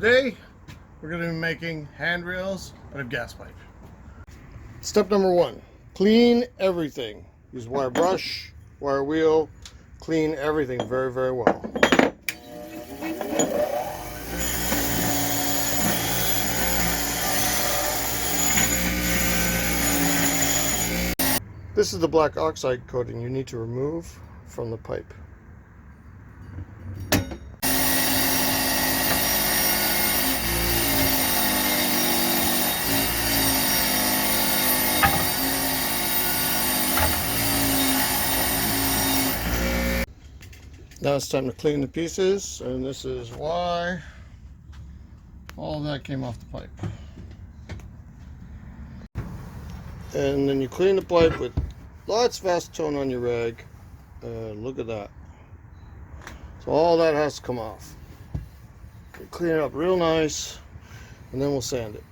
Today we're going to be making handrails out of gas pipe. Step number 1, clean everything. Use wire brush, wire wheel, clean everything very, very well. This is the black oxide coating you need to remove from the pipe. Now it's time to clean the pieces, and this is why all of that came off the pipe. And then you clean the pipe with lots of acetone on your rag. Look at that. So all that has to come off. You clean it up real nice, and then we'll sand it.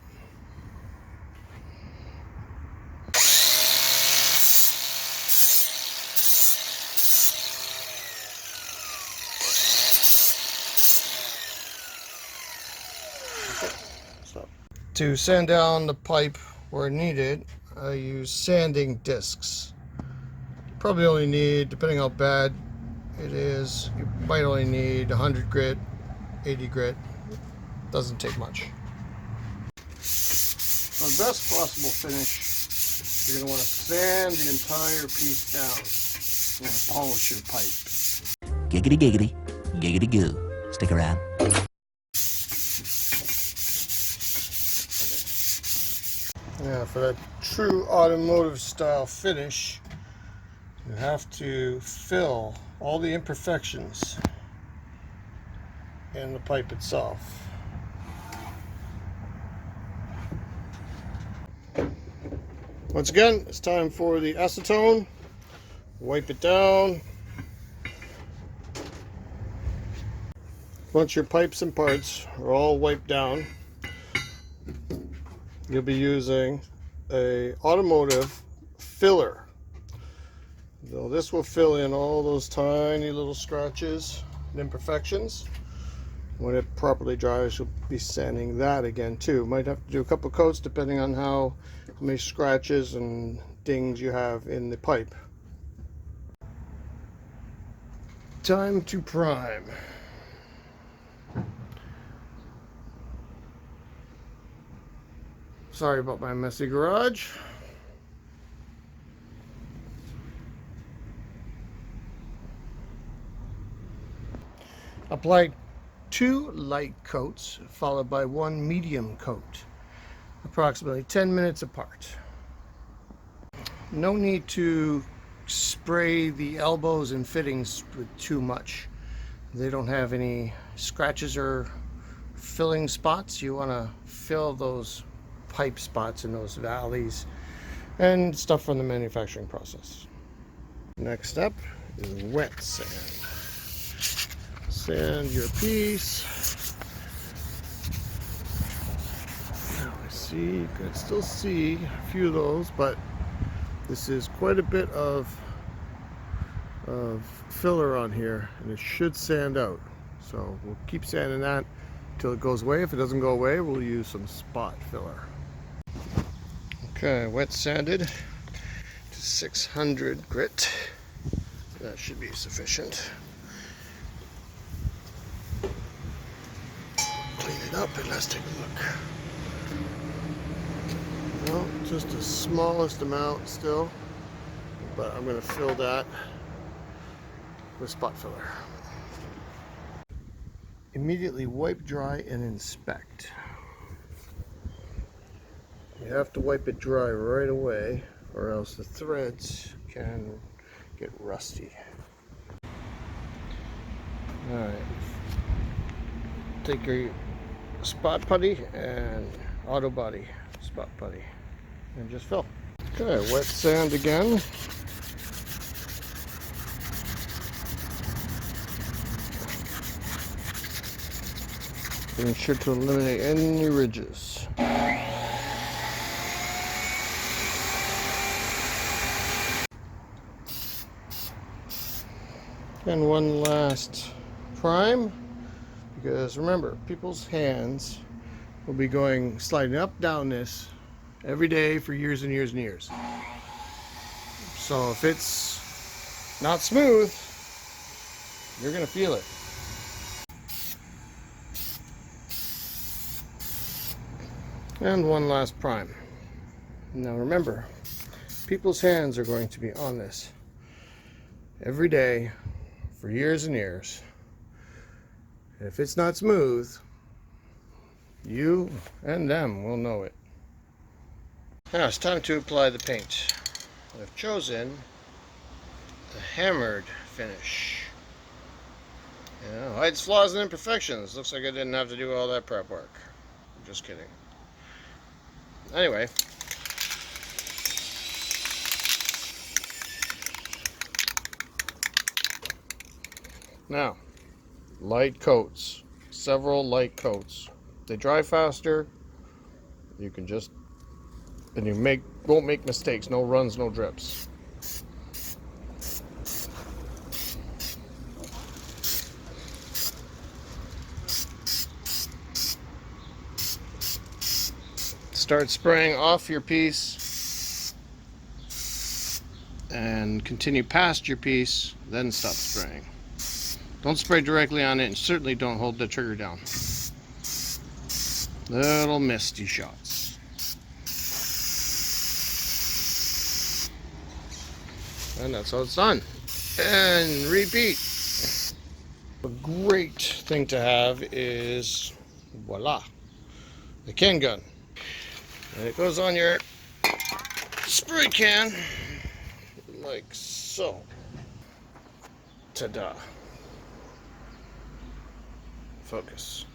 To sand down the pipe where needed, I use sanding discs. You probably only need, depending how bad it is, you might only need 100 grit, 80 grit. Doesn't take much. For the best possible finish, you're going to want to sand the entire piece down. You want to polish your pipe. Giggity giggity, giggity goo. Stick around. Now, for that true automotive style finish, you have to fill all the imperfections in the pipe itself. Once again, it's time for the acetone. Wipe it down. Once your pipes and parts are all wiped down, you'll be using a automotive filler. So this will fill in all those tiny little scratches and imperfections. When it properly dries, you'll be sanding that again too. Might have to do a couple coats depending on how many scratches and dings you have in the pipe. Time to prime. Sorry about my messy garage. Apply 2 light coats followed by 1 medium coat, approximately 10 minutes apart. No need to spray the elbows and fittings with too much. They don't have any scratches or filling spots. You want to fill those pipe spots in those valleys and stuff from the manufacturing process. Next step is wet sand. Sand your piece. Now I see, you can still see a few of those, but this is quite a bit of filler on here, and it should sand out. So we'll keep sanding that until it goes away. If it doesn't go away, we'll use some spot filler. Okay, wet sanded to 600 grit. That should be sufficient. Clean it up and let's take a look. Well, just the smallest amount still, but I'm going to fill that with spot filler. Immediately wipe dry and inspect. You have to wipe it dry right away, or else the threads can get rusty. Alright, take your spot putty and auto body spot putty and just fill. Okay, wet sand again. Being sure to eliminate any ridges. And one last prime. You Because remember, people's hands will be sliding up, down this every day for years and years and years. So if it's not smooth, you're going to feel it. And one last prime. Now remember, people's hands are going to be on this every day for years and years. If it's not smooth, you and them will know it. Now it's time to apply the paint. I've chosen the hammered finish. Hides flaws and imperfections. Looks like I didn't have to do all that prep work. I'm just kidding. Anyway. Now, light coats. Several light coats. They dry faster. You can just, and you won't make mistakes. No runs, no drips. Start spraying off your piece and continue past your piece, then stop spraying. Don't spray directly on it, and certainly don't hold the trigger down. Little misty shots. And that's how it's done. And repeat. A great thing to have is, voila, the can gun. And it goes on your spray can like so. Ta-da. Focus.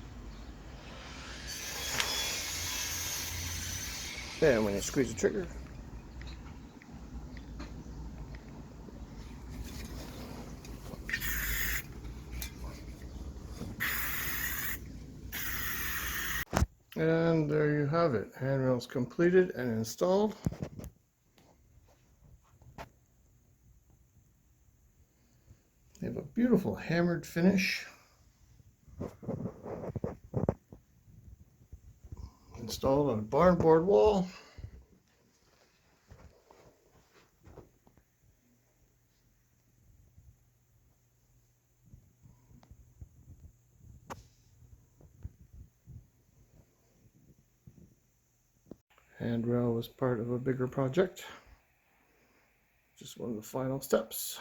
Then when you squeeze the trigger, and there you have it. Handrails completed and installed. They have a beautiful hammered finish. Installed on a barn board wall. Handrail was part of a bigger project. Just one of the final steps.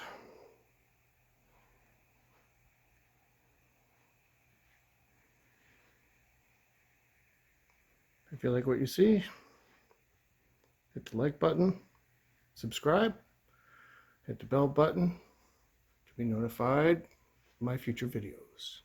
If you like what you see, hit the like button, subscribe, hit the bell button to be notified of my future videos.